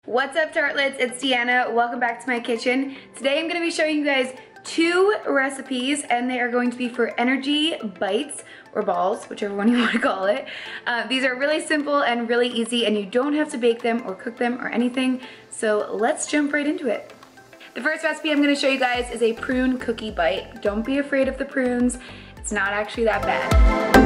What's up, tartlets? It's Deanna. Welcome back to my kitchen. Today I'm going to be showing you guys 2 recipes, and they are going to be for energy bites or balls, whichever one you want to call it. These are really simple and really easy, and you don't have to bake them or cook them or anything. So let's jump right into it. The first recipe I'm going to show you guys is a prune cookie bite. Don't be afraid of the prunes. It's not actually that bad.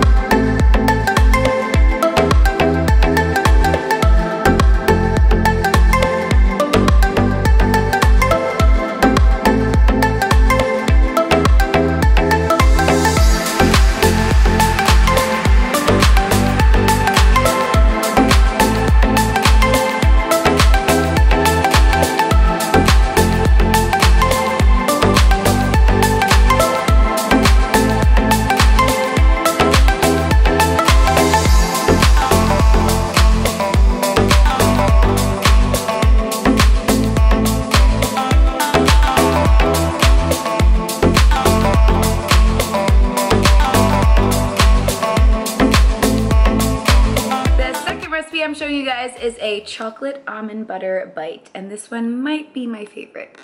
I'm showing you guys is a chocolate almond butter bite, and this one might be my favorite.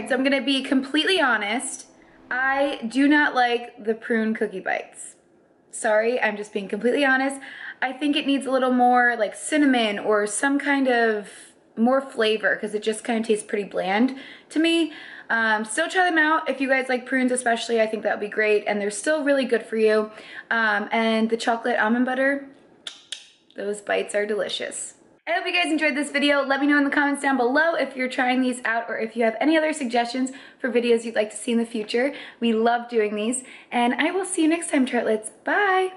So I'm gonna be completely honest, I do not like the prune cookie bites. Sorry, I'm just being completely honest. I think it needs a little more like cinnamon or some kind of more flavor, because it just kind of tastes pretty bland to me. Still try them out if you guys like prunes especially. I think that would be great, and they're still really good for you. And the chocolate almond butter, those bites are delicious. I hope you guys enjoyed this video. Let me know in the comments down below if you're trying these out or if you have any other suggestions for videos you'd like to see in the future. We love doing these, and I will see you next time, tartlets. Bye!